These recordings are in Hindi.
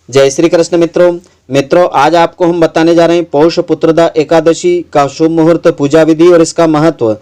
जय श्री कृष्ण मित्रों आज आपको हम बताने जा रहे हैं पौष पुत्रदा एकादशी का शुभ मुहूर्त, पूजा विधि और इसका महत्व।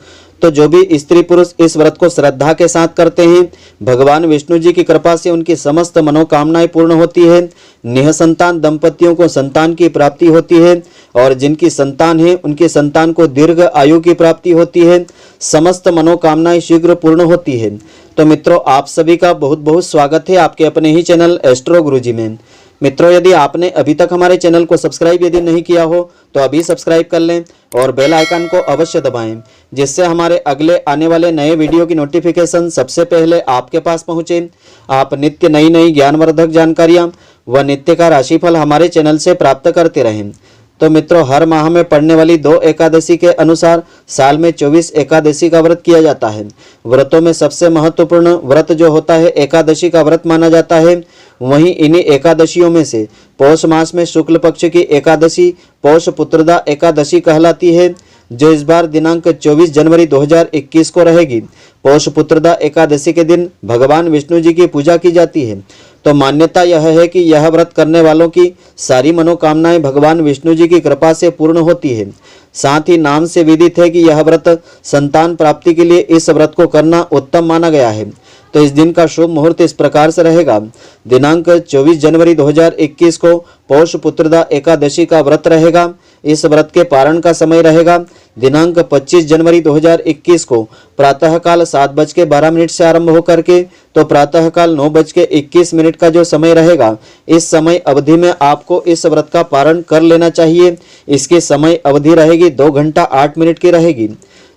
तो जो भी स्त्री पुरुष इस व्रत को श्रद्धा के साथ करते हैं, भगवान विष्णु जी की कृपा से उनकी समस्त मनोकामनाएं पूर्ण होती है। निःसंतान दंपतियों को संतान की प्राप्ति होती है और जिनकी संतान है उनकी संतान को दीर्घ आयु की प्राप्ति होती है। समस्त मनोकामनाएं शीघ्र पूर्ण होती है। तो मित्रों, आप सभी का बहुत बहुत स्वागत है आपके अपने ही चैनल एस्ट्रो गुरुजी में। मित्रों, यदि आपने अभी तक हमारे चैनल को सब्सक्राइब यदि नहीं किया हो तो अभी सब्सक्राइब कर लें और बेल आइकन को अवश्य दबाएं, जिससे हमारे अगले आने वाले नए वीडियो की नोटिफिकेशन सबसे पहले आपके पास पहुंचे। आप नित्य नई ज्ञानवर्धक जानकारियां व नित्य का राशिफल हमारे चैनल से प्राप्त करते रहें। तो मित्रों, हर माह में पड़ने वाली 2 एकादशी के अनुसार साल में 24 एकादशी का व्रत किया जाता है। व्रतों में सबसे महत्वपूर्ण व्रत जो होता है एकादशी का व्रत माना जाता है। वहीं इन्हीं एकादशियों में से पौष मास में शुक्ल पक्ष की एकादशी पौष पुत्रदा एकादशी कहलाती है, जो इस बार दिनांक 24 जनवरी 2021 को रहेगी। पौष पुत्रदा एकादशी के दिन भगवान विष्णु जी की पूजा की जाती है। तो मान्यता यह है कि यह व्रत करने वालों की सारी मनोकामनाएं भगवान विष्णु जी की कृपा से पूर्ण होती है। साथ ही नाम से विदित है कि यह व्रत संतान प्राप्ति के लिए इस व्रत को करना उत्तम माना गया है। तो इस दिन का शुभ मुहूर्त इस प्रकार से रहेगा। दिनांक 24 जनवरी 2021 को पौष पुत्रदा एकादशी का व्रत रहेगा। इस व्रत के पारण का समय रहेगा दिनांक 25 जनवरी 2021 को प्रातःकाल 7:12 से आरंभ होकर के तो प्रातःकाल 9:21 का जो समय रहेगा, इस समय अवधि में आपको इस व्रत का पारण कर लेना चाहिए। इसकी समय अवधि रहेगी 2 घंटा 8 मिनट की रहेगी।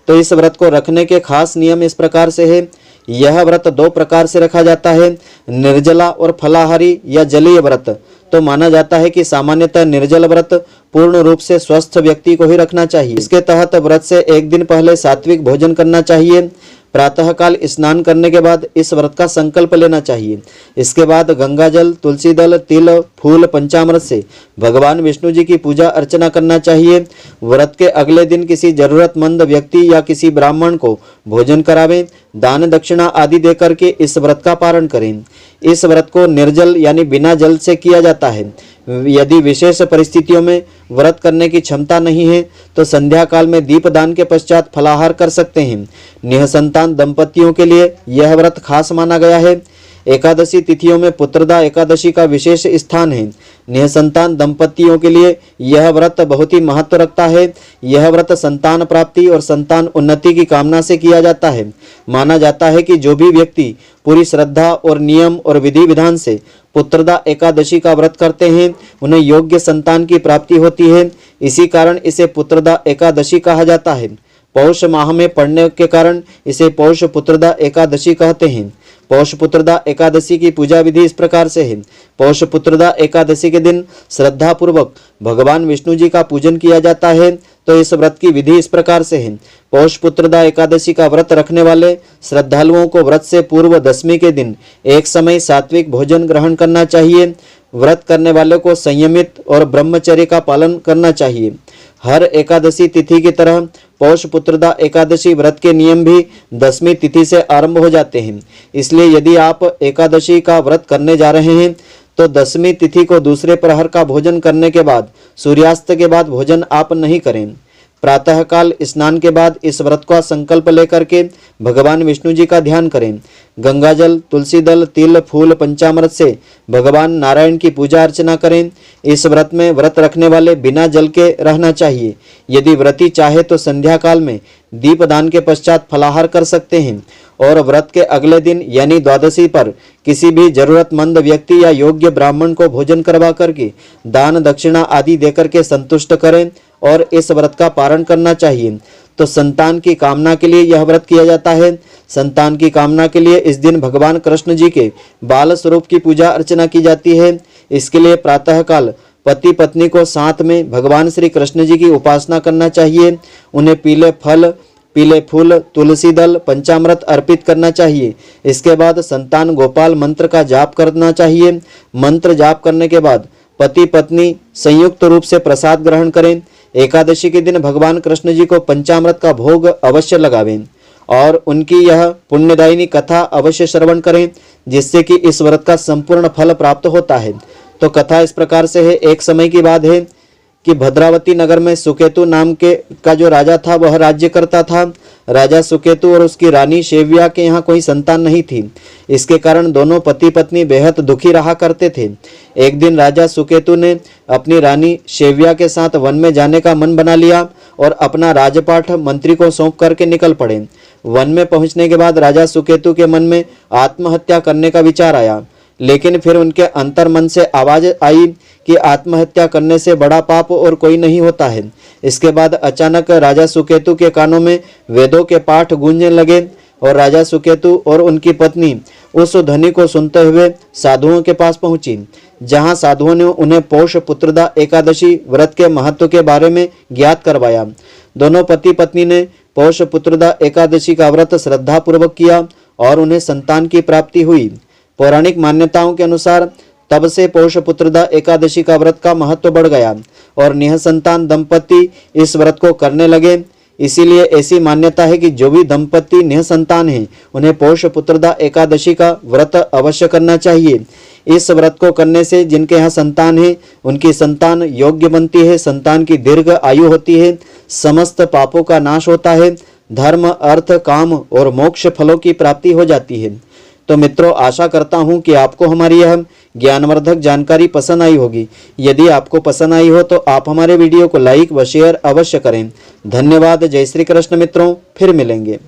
तो इस व्रत को रखने के खास नियम इस प्रकार से है। यह व्रत 2 प्रकार से रखा जाता है, निर्जला और फलाहारी या जलीय व्रत। तो माना जाता है कि सामान्यतः निर्जल व्रत पूर्ण रूप से स्वस्थ व्यक्ति को ही रखना चाहिए। इसके तहत व्रत से एक दिन पहले सात्विक भोजन करना चाहिए। प्रातःकाल स्नान करने के बाद इस व्रत का संकल्प लेना चाहिए। इसके बाद गंगा जल, तुलसी दल, तिल, फूल, पंचामृत से भगवान विष्णु जी की पूजा अर्चना करना चाहिए। व्रत के अगले दिन किसी जरूरतमंद व्यक्ति या किसी ब्राह्मण को भोजन करावें। दान दक्षिणा आदि देकर के इस व्रत का पारण करें। इस व्रत को निर्जल यानी बिना जल से किया जाता है। यदि विशेष परिस्थितियों में व्रत करने की क्षमता नहीं है तो संध्या काल में दीपदान के पश्चात फलाहार कर सकते हैं। निःसंतान दंपतियों के लिए यह व्रत खास माना गया है। एकादशी तिथियों में पुत्रदा एकादशी का विशेष स्थान है। निःसंतान दंपतियों के लिए यह व्रत बहुत ही महत्व रखता है। यह व्रत संतान प्राप्ति और संतान उन्नति की कामना से किया जाता है। माना जाता है कि जो भी व्यक्ति पूरी श्रद्धा और नियम और विधि विधान से पुत्रदा एकादशी का व्रत करते हैं, उन्हें योग्य संतान की प्राप्ति होती है। इसी कारण इसे पुत्रदा एकादशी कहा जाता है। पौष माह में पड़ने के कारण इसे पौष पुत्रदा एकादशी कहते हैं। पौष पुत्रदा एकादशी की पूजा विधि इस प्रकार से है। पौष पुत्रदा एकादशी के दिन श्रद्धा पूर्वक भगवान विष्णु जी का पूजन किया जाता है। तो इस व्रत की विधि इस प्रकार से है। पौष पुत्रदा एकादशी का व्रत रखने वाले श्रद्धालुओं को व्रत से पूर्व दशमी के दिन एक समय सात्विक भोजन ग्रहण करना चाहिए। व्रत करने वाले को संयमित और ब्रह्मचर्य का पालन करना चाहिए। हर एकादशी तिथि की तरह पौष पुत्रदा एकादशी व्रत के नियम भी दशमी तिथि से आरंभ हो जाते हैं। इसलिए यदि आप एकादशी का व्रत करने जा रहे हैं तो दशमी तिथि को दूसरे प्रहर का भोजन करने के बाद सूर्यास्त के बाद भोजन आप नहीं करें। प्रातःकाल स्नान के बाद इस व्रत का संकल्प लेकर के भगवान विष्णु जी का ध्यान करें। गंगाजल, तुलसी दल, तिल, फूल, पंचामृत से भगवान नारायण की पूजा अर्चना करें। इस व्रत में व्रत रखने वाले बिना जल के रहना चाहिए। यदि व्रती चाहे तो संध्या काल में दीपदान के पश्चात फलाहार कर सकते हैं और व्रत के अगले दिन यानी द्वादशी पर किसी भी जरूरतमंद व्यक्ति या योग्य ब्राह्मण को भोजन करवा करके दान दक्षिणा आदि देकर के संतुष्ट करें और इस व्रत का पारण करना चाहिए। तो संतान की कामना के लिए यह व्रत किया जाता है। संतान की कामना के लिए इस दिन भगवान कृष्ण जी के बाल स्वरूप की पूजा अर्चना की जाती है। इसके लिए प्रातःकाल पति पत्नी को साथ में भगवान श्री कृष्ण जी की उपासना करना चाहिए। उन्हें पीले फल, पीले फूल, तुलसी दल, पंचामृत अर्पित करना चाहिए। इसके बाद संतान गोपाल मंत्र का जाप करना चाहिए। मंत्र जाप करने के बाद पति पत्नी संयुक्त रूप से प्रसाद ग्रहण करें। एकादशी के दिन भगवान कृष्ण जी को पंचामृत का भोग अवश्य लगावें और उनकी यह पुण्यदायिनी कथा अवश्य श्रवण करें, जिससे कि इस व्रत का संपूर्ण फल प्राप्त होता है। तो कथा इस प्रकार से है। एक समय की बात है कि भद्रावती नगर में सुकेतु नाम का जो राजा था वह राज्य करता था। राजा सुकेतु और उसकी रानी शेव्या के यहाँ कोई संतान नहीं थी। इसके कारण दोनों पति पत्नी बेहद दुखी रहा करते थे। एक दिन राजा सुकेतु ने अपनी रानी शेव्या के साथ वन में जाने का मन बना लिया और अपना राजपाट मंत्री को सौंप करके निकल पड़े। वन में पहुंचने के बाद राजा सुकेतु के मन में आत्महत्या करने का विचार आया, लेकिन फिर उनके अंतर मन से आवाज आई कि आत्महत्या करने से बड़ा पाप और कोई नहीं होता है। इसके बाद अचानक राजा सुकेतु के कानों में वेदों के पाठ गूंजने लगे और राजा सुकेतु और उनकी पत्नी उस ध्वनि को सुनते हुए साधुओं के पास पहुंची, जहां साधुओं ने उन्हें पौष पुत्रदा एकादशी व्रत के महत्व के बारे में ज्ञात करवाया। दोनों पति पत्नी ने पौष पुत्रदा एकादशी का व्रत श्रद्धा पूर्वक किया और उन्हें संतान की प्राप्ति हुई। पौराणिक मान्यताओं के अनुसार तब से पौष पुत्रदा एकादशी का व्रत का महत्व बढ़ गया और निःसंतान दंपति इस व्रत को करने लगे। इसीलिए ऐसी मान्यता है कि जो भी दंपति निःसंतान हैं उन्हें पौष पुत्रदा एकादशी का व्रत अवश्य करना चाहिए। इस व्रत को करने से जिनके यहाँ संतान है उनकी संतान योग्य बनती है, संतान की दीर्घ आयु होती है, समस्त पापों का नाश होता है, धर्म अर्थ काम और मोक्ष फलों की प्राप्ति हो जाती है। तो मित्रों, आशा करता हूं कि आपको हमारी यह ज्ञानवर्धक जानकारी पसंद आई होगी। यदि आपको पसंद आई हो तो आप हमारे वीडियो को लाइक व शेयर अवश्य करें। धन्यवाद। जय श्री कृष्ण मित्रों, फिर मिलेंगे।